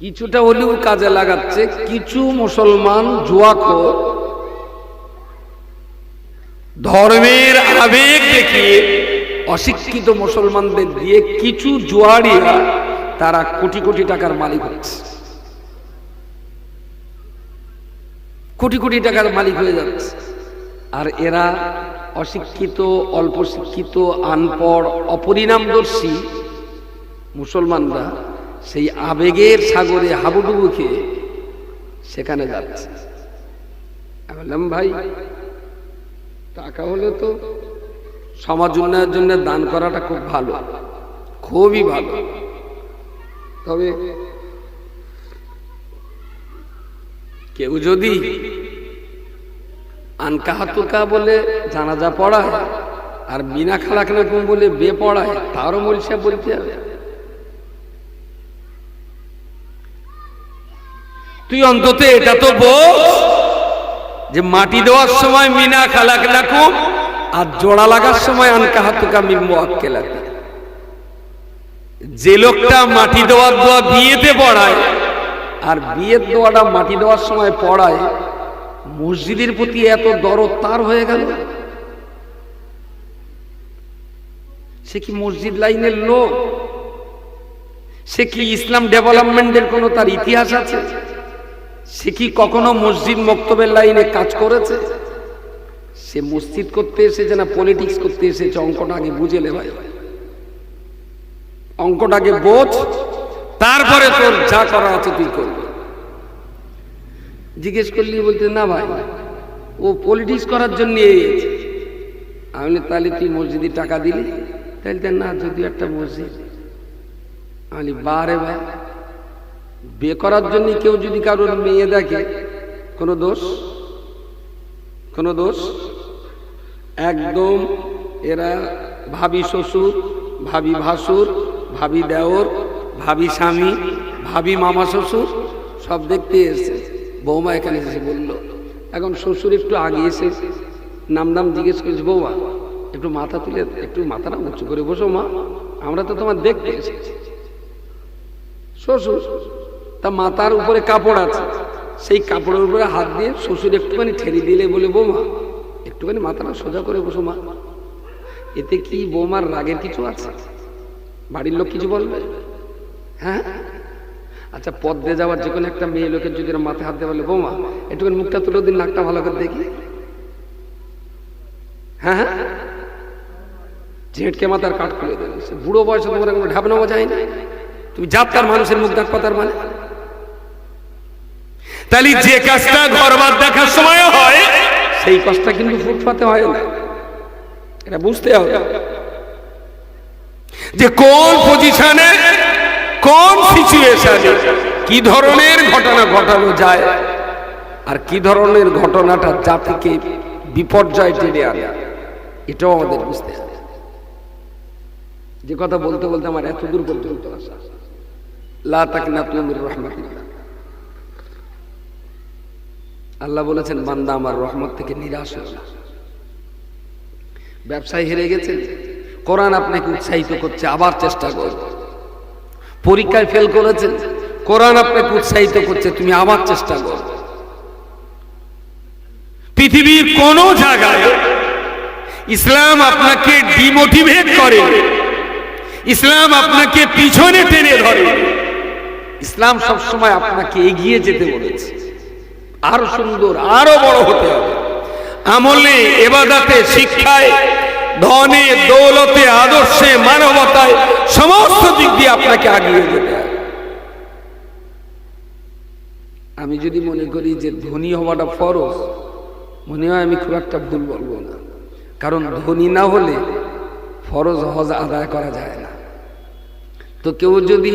কিছুটা হলেও কাজে লাগাচ্ছে কিছু মুসলমান জুয়াখোর, ধর্মের আবেগ দেখিয়ে অশিক্ষিত মুসলমানদের দিয়ে কিছু জুয়াড়িয়া তারা কোটি কোটি টাকার মালিক হচ্ছে, কোটি কোটি টাকার মালিক হয়ে যাচ্ছে। আর এরা অশিক্ষিত, অল্প শিক্ষিত, আনপড়, অপরিণামদর্শী মুসলমানরা সেই আবেগের সাগরে হাবুডুবু খেয়ে সেখানে যাচ্ছে। আমি বললাম, ভাই টাকা হলে তো সমাজ উন্নয়নের জন্য দান করাটা খুব ভালো, খুবই ভালো, তবে কেউ যদি আনকাহাতুকা বলে জানাজা পড়ায় আর বিনা খালাকালাকুম বলে বে পড়ায়, তারও মৌলভী সাহেব বলতে হবে তুই অন্তত এটা তো বোঝ যে মাটি দেওয়ার সময় মিনা খালাকালাকুম আর জোড়া লাগার সময় আনকাহাতুকা মিন মুআক্কেলাতি। যে লোকটা মাটি দেওয়ার দোয়া বিয়েতে পড়ায় আর বিয়ের দোয়াটা মাটি দেওয়ার সময় পড়ায়, মসজিদের প্রতি এত দরদ তার হয়ে গেল, সে কি মসজিদ লাইনের লোক? সে কি ইসলাম ডেভেলপমেন্টের কোনো তার ইতিহাস আছে? সে কি কখনো মসজিদ মক্তবের লাইনে কাজ করেছে? সে মসজিদ করতে এসেছে না পলিটিক্স করতে এসেছে? অঙ্কটা আগে বুঝে নে ভাই, অঙ্কটাকে বোঝ, তারপরে তোর যা করা আছে তুই করবি। জিজ্ঞেস করলি, বলতে না ভাই ও পলিটিক্স করার জন্য এসেছে। আমি তাহলে তুই মসজিদে টাকা দিলি? তাহলে না, যদি একটা মসজিদ। আমি বারে ভাই, বিয়ে করার জন্য কেউ যদি কারোর মেয়ে দেখে, কোনো দোষ? কোনো দোষ? একদম এরা ভাবি শ্বশুর, ভাবি ভাসুর, ভাবি দেওর, ভাবি স্বামী, ভাবি মামা শ্বশুর সব দেখতে এসে বৌমা এখানে এসে বলল। এখন শ্বশুর একটু আগে এসে নাম দাম জিজ্ঞেস করেছে, বৌমা একটু মাথা তুলে, একটু মাথাটা উঁচু করে বসো মা, আমরা তো তোমার দেখতে এসেছি। শ্বশুর তা মাথার উপরে কাপড় আছে, সেই কাপড়ের উপরে হাত দিয়ে শ্বশুর একটুখানি ঠেলে দিলে বলে, বৌমা একটুখানি মাথাটা সোজা করে বসো মা। এতে কি বৌমার রাগের কিছু আছে? বাড়ির লোক কিছু বলবে? হ্যাঁ, আচ্ছা পথ দিয়ে যাওয়ার যে কোনো একটা মেয়ে লোকের যদি মাথায় হাত দিয়ে বলে, বৌমা একটুখানি মুখটা তুলে দিন, নাকটা ভালো করে দেখি। হ্যাঁ, ঝেঁটকে মাথার কাট খুলে দেন। বুড়ো বয়সে তোমার কোনো ঢাপ নেওয়া যায় না, তুমি যাত্রার মানুষের মুখ দেখ কথার মানে। তাহলে যে কাজটা ঘরবার দেখার সময় হয়, সেই কাজটা কিন্তু ফুটপাতে হয় না। এটা বুঝতে হবে যে কোন পজিশনে, কোন সিচুয়েশনে কি ধরনের ঘটনা ঘটানো যায় আর কি ধরনের ঘটনাটা জাতিকে বিপর্যয় টেনে আনে, এটাও আমাদের বুঝতে হবে। যে কথা বলতে বলতে আমার এত দূর পর্যন্ত আসা, লা তাকনাতু মির রাহমাতিল্লাহ। আল্লাহ বলেছেন, বান্দা আমার রহমত থেকে নিরাশ হও না। ব্যবসায় হেরে গেছেন, কোরআন আপনাকে উৎসাহিত করছে, আবার চেষ্টা করো। পরীক্ষায় ফেল করেছেন, কোরআন আপনাকে উৎসাহিত করছে, তুমি আবার চেষ্টা করো। পৃথিবীর কোন জায়গায় ইসলাম আপনাকে ডিমোটিভেট করে, ইসলাম আপনাকে পিছনে টেনে ধরে। ইসলাম সবসময় আপনাকে এগিয়ে যেতে বলেছে, আরো সুন্দর, আরো বড় হতে হবে। আমলে, ইবাদতে, শিক্ষায়, ধনে, দৌলতে, আদর্শে, মানবতায়, সমস্ত দিক দিয়ে আপনাকে এগিয়ে যেতে হবে। আমি যদি মনে করি যে ধনী হওয়াটা ফরজ, মনে হয় আমি খুব একটা ভুল বলবো না। কারণ ধনী না হলে ফরজ হজ আদায় করা যায় না। তো কেউ যদি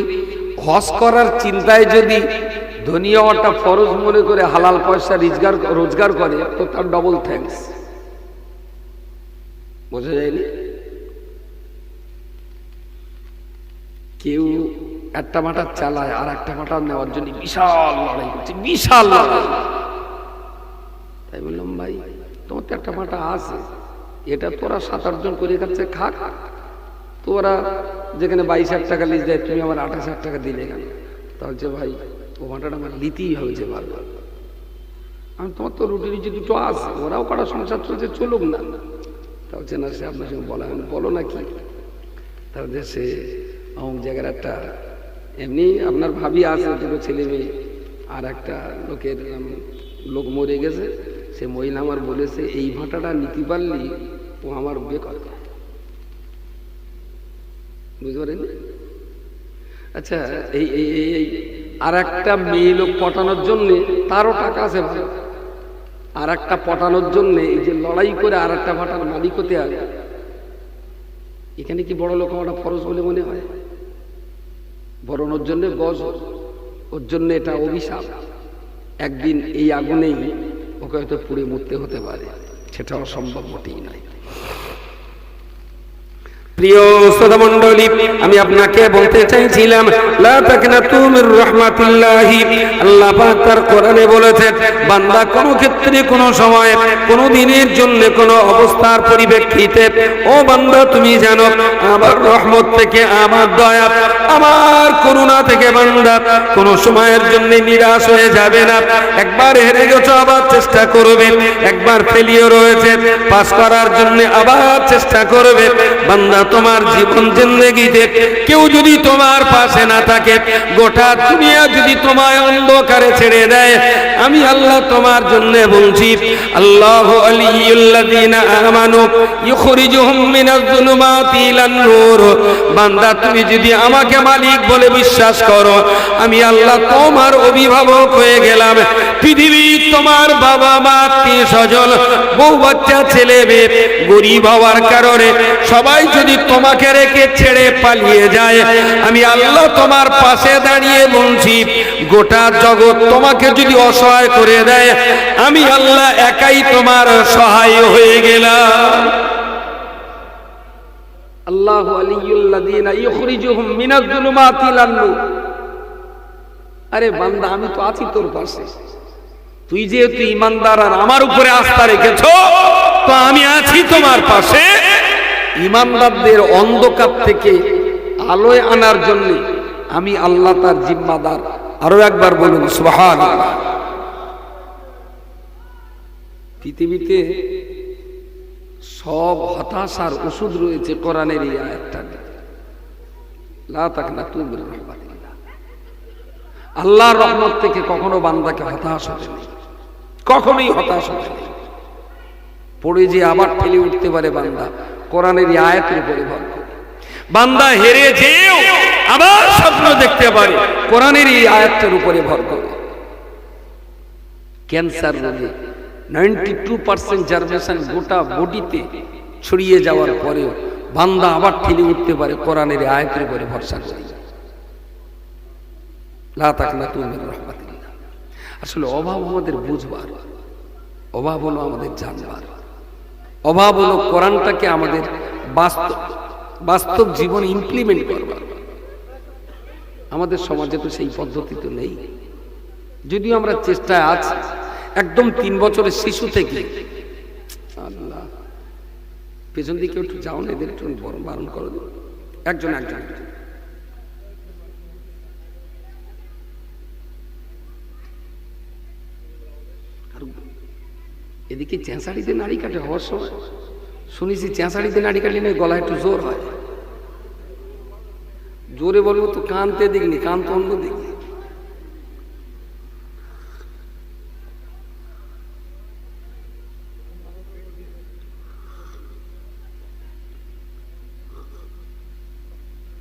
হজ করার চিন্তায় যদি ধনী হওয়াটা ফরজ মনে করে হালাল পয়সা রোজগার করে, তো তার ডবল থ্যাঙ্কস। বোঝা যায়নি? কেউ একটা মাটার চালায় আর একটা মাটার নেওয়ার জন্য বিশাল লড়াই করছে, বিশাল লড়াই। তাই বললাম, ভাই তোমার তো একটা মাটা আছে, এটা তোরা 7-8 জন করে খাচ্ছে, খাক। তোরা যেখানে 22,000 টাকা লিজ দেয়, তুমি আমার 28,000 টাকা দিলে কেন? তাহলে ভাই ও মাটাটা আমার লিতেই হবে যে বারবার। আমি তোমার তো রুটি রুটি দুটো আছে, ওরাও কটা সংসার চলছে, চলুক না। তাহলে না, সে আপনার সঙ্গে বলা, বলো না কি? তাহলে সে অমুক জায়গার একটা এমনি আপনার ভাবি আছে, দুটো ছেলে মেয়ে, আর একটা লোক মরে গেছে। সে মহিলা আমার বলেছে, এই ভাটাটা নিতে পারলি ও আমার বিয়ে করে, বুঝতে পারেন? আচ্ছা, এই আর একটা মেয়ে লোক পটানোর জন্য তারও টাকা আছে ভালো, আর একটা পটানোর জন্য এই যে লড়াই করে আর একটা ভাটার মালিক হতে হবে, এখানে কি বড় লোক হওয়াটা ফরজ বলে মনে হয়? বরং ওর জন্য গজ, ওর জন্য এটা অভিশাপ। একদিন এই আগুনেই ওকে হয়তো পুড়ে মরতে হতে পারে, সেটা অসম্ভব মোটেই নয়। প্রিয় শ্রোতা মণ্ডলী, আমি আপনাকে বলতে চাইছিলাম, লা তাকনাতু মির রাহমাতিল্লাহি। আল্লাহ পাক তার কোরআনে বলেছেন, বান্দা কোন ক্ষেত্রে, কোন সময়, কোন দিনের জন্য, কোন অবস্থার পরিপ্রেক্ষিতে, ও বান্দা তুমি জানো আমার রহমত থেকে, আমার দয়া, আমার করুণা থেকে বান্দা কোন সময়ের জন্য নিরাশ হয়ে যাবে না। একবার হেরে গেছো, আবার চেষ্টা করবে। একবার ফেলিওর হয়েছে, পাস করার জন্য আবার চেষ্টা করবে। বান্দা তোমার জীবন জিন্দেগিতে কেউ যদি তোমার পাশে না থাকে, গোটা দুনিয়া যদি তোমায় অন্ধকারে ছেড়ে দেয়, আমি আল্লাহ তোমার জন্য বলছি, আল্লাহু আলিয়্যুল্লাযীনা আমানু ইখরিজুহুম মিনাজ যুলুমাতি ইলান নূর। বান্দা তুমি যদি আমাকে মালিক বলে বিশ্বাস করো, আমি আল্লাহ তোমার অভিভাবক হয়ে গেলাম। পৃথিবী তোমার বাবা মা, আত্মীয় স্বজন, বউ বাচ্চা, ছেলে মেয়ে গরিব হওয়ার কারণে সবাই যদি তোমাকে রেখে ছেড়ে পালিয়ে যায়, আমি আল্লাহ তোমার পাশে দাঁড়িয়ে বলছি, গোটা জগৎ তোমাকে যদি অসহায় করে দেয়, আমি আল্লাহ একাই তোমার সহায় হয়ে গেলাম। আল্লাহু আলিয়্যুল্লাযীনা ইখরিজুহুম মিনাজ যুলুমাতি ইলান নূর। আরে বান্দা, আমি তো আছি তোর পাশে। তুই যেহেতু ঈমানদার আর আমার উপরে আস্থা রেখেছো, তো আমি আছি তোমার পাশে। ঈমানদারদের অন্ধকার থেকে আলোয় আনার জন্য আমি আল্লাহ তার জিম্মাদার। আরো একবার বলুন সুবহানাল্লাহ। পৃথিবীতে সব হতাশার ওষুধ রয়েছে কোরআনের এই আয়াতটা। লা তাকনাতু মির রাহমাতিল্লাহ। আল্লাহর রহমত থেকে কখনো বান্দাকে হতাশ হতে নেই, কখনোই হতাশ হতে নেই। পড়ে যে আবার ঠেলে উঠতে পারে বান্দা, কোরআনের এই আয়াতের উপরে ভর করে। বান্দা হেরে যেও আবার স্বপ্ন দেখতে পারে, কোরআনের এই আয়াতের উপরে ভর করে। ক্যান্সার রোগে 92% জার্মেশন গোটা বডিতে ছড়িয়ে যাওয়ার পরেও বান্দা আবার ঠেলে উঠতে পারে কোরআনের এই আয়াতের উপরে ভরসা করে। লা তাকনাতু মির রাহমাতিল্লাহ। আসলে অভাব আমাদের বুঝবার, অভাব হলো আমাদের জানবার, অভাব হলো কোরআনটাকে আমাদের বাস্তব জীবনে ইমপ্লিমেন্ট করবার। আমাদের সমাজে তো সেই পদ্ধতি তো নেই, যদিও আমরা চেষ্টায় আছি। একদম 3 বছরের শিশু থেকে, আল্লাহ পেছন দিকে একটু যাও না, এদের একটু বারণ করো, একজন একজন। এদিকে চেঁচাড়িতে নাড়ি কাটে হওয়ার সময় শুনেছি, চেঁচাড়িতে নাড়ি কাটলে গলা একটু জোর হয়। জোরে বলবো তো কানতে দিকনি, কান তো অন্য দিক।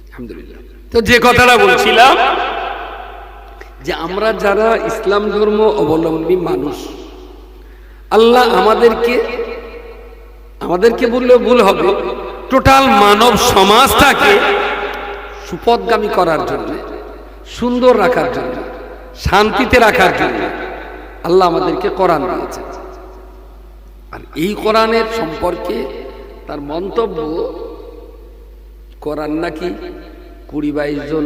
আলহামদুলিল্লাহ। তো যে কথাটা বলছিলাম, যে আমরা যারা ইসলাম ধর্ম অবলম্বী মানুষ, আল্লাহ আমাদেরকে বললে ভুল হবে, টোটাল মানব সমাজটাকে সুপথগামী করার জন্য, সুন্দর রাখার জন্য, শান্তিতে রাখার জন্য আল্লাহ আমাদেরকে কোরআন দিয়েছেন। আর এই কোরআনের সম্পর্কে তার মন্তব্য, কোরআন নাকি 20-22 জন,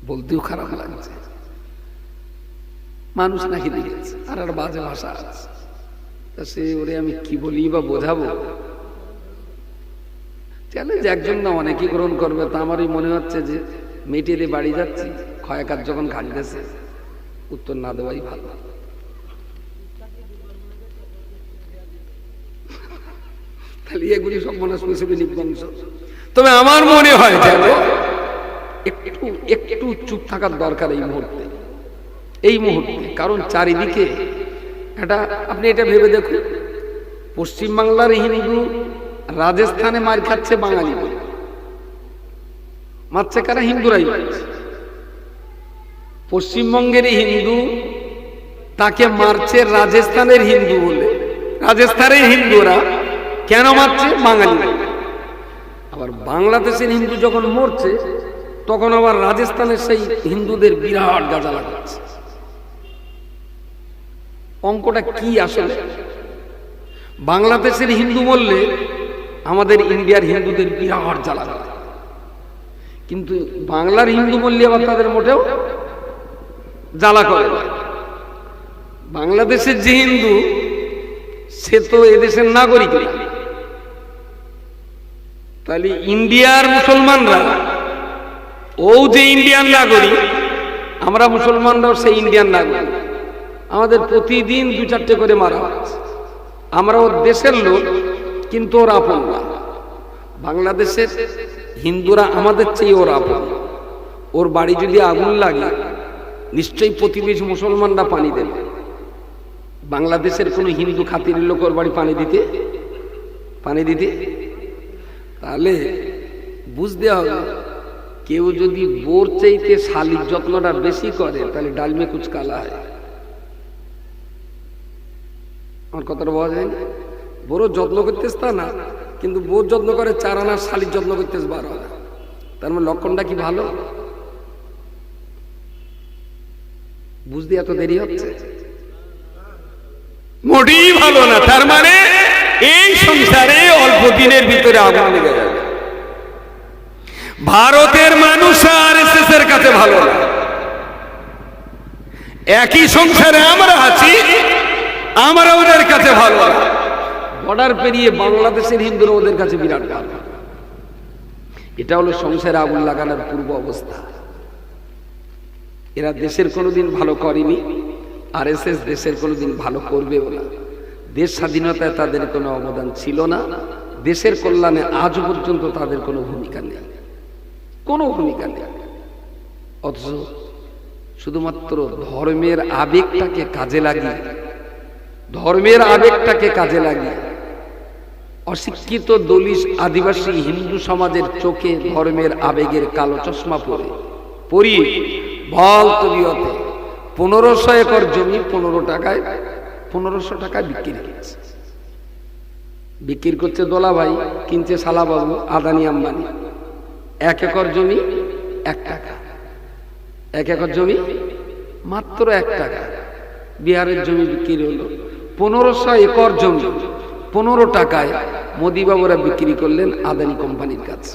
বলতেও খারাপ লাগছে, মানুষ নাকি দিয়েছে। আর বাজে ভাষা আছে, তা সে ওরে আমি কি বলি বা বোঝাবো? চ্যালেঞ্জ একজন না অনেকেই গ্রহণ করবে। তা আমারই মনে হচ্ছে যে মেটেরে বাড়ি যাচ্ছি, ক্ষয়কার যখন ঘাটতেছে, উত্তর না দেওয়াই ভালো। তাহলে এগুলি সব মানুষ পেছনে নিবংশ। তবে আমার মনে হয় যেন একটু চুপ থাকার দরকার এই মুহূর্তে। কারণ চারিদিকে আপনি এটা ভেবে দেখুন, পশ্চিমবাংলার হিন্দু রাজস্থানে মার খাচ্ছে বাঙালি বলে, মারছে কারা? হিন্দুরাই মারছে। পশ্চিমবঙ্গের হিন্দু তাকে মারছে রাজস্থানের হিন্দু বলে। রাজস্থানের হিন্দুরা কেন মারছে? বাঙালি বলে। আবার বাংলাদেশের হিন্দু যখন মরছে তখন আবার রাজস্থানের সেই হিন্দুদের বিরাট গাজা লাগাচ্ছে। অঙ্কটা কি আসলে? বাংলাদেশের হিন্দু বললে আমাদের ইন্ডিয়ার হিন্দুদের বিরাট জ্বালা লাগে, কিন্তু বাংলার হিন্দু বললে আবার তাদের মোটেও জ্বালা করে না। বাংলাদেশের যে হিন্দু সে তো এদেশের নাগরিক না, তাহলে ইন্ডিয়ার মুসলমানরা ও যে ইন্ডিয়ান নাগরিক, আমরা মুসলমানরাও সেই ইন্ডিয়ান নাগরিক। আমাদের প্রতিদিন 2-4টে করে মারা হচ্ছে। আমরা ওর দেশের লোক, কিন্তু ওর আপন না। বাংলাদেশের হিন্দুরা আমাদের চেয়ে ওর আপন। ওর বাড়ি যদি আগুন লাগে নিশ্চয়ই প্রতিবেশী মুসলমানরা পানি দেবে। বাংলাদেশের কোনো হিন্দু খাতির লোক ওর বাড়ি পানি দিতে তাহলে বুঝতে হবে, কেউ যদি বোর চাইতে শালির যত্নটা বেশি করে তাহলে ডালমে কুচ কালা হয়। আমার কথাটা বোঝা যায় না? বড় যত্ন করতেস তা না, কিন্তু বোর যত্ন করে 4 আনা, শালির যত্ন করতেস 12 আনা। তার মানে লক্ষণটা কি ভালো? বুঝতে এত দেরি হচ্ছে? মোটেই ভালো না। তার মানে এই সংসারে অল্প দিনের ভিতরে আগুন লেগে যাবে। ভারতের মানুষ আরএসএস এর কাছে ভালো না। একই সংসারে আমরা আছি, আমরা ওদের কাছে ভালো না। বর্ডার পেরিয়ে বাংলাদেশের হিন্দুরা ওদের কাছে বিরাট ভালো। এটা হলো সংসারে আগুন লাগানোর পূর্ব অবস্থা। এরা দেশের কোনোদিন ভালো করেনি, আরএসএস দেশের কোনোদিন ভালো করবেও না। দেশ স্বাধীনতায় তাদের কোনো অবদান ছিল না। দেশের কল্যাণে আজ পর্যন্ত তাদের কোনো ভূমিকা নেই, কোনো ভূমিকা নেই। অথচ শুধুমাত্র ধর্মের আবেগটাকে কাজে লাগিয়ে অশিক্ষিত দলিত আদিবাসী হিন্দু সমাজের চোখে ধর্মের আবেগের কালো চশমা পরিয়ে বল তবিয়তে 1500 একর জমি 1500 টাকায় বিক্রি করছে দোলা ভাই, কিনছে শালাবাবু, আদানি আম্বানি। 1 একর জমি 1 টাকা, 1 একর জমি মাত্র 1 টাকা। বিহারের জমি বিক্রি হলো 1500 একর জমি 15 টাকায় মোদি বাবুরা বিক্রি করলেন আদানি কোম্পানির কাছে।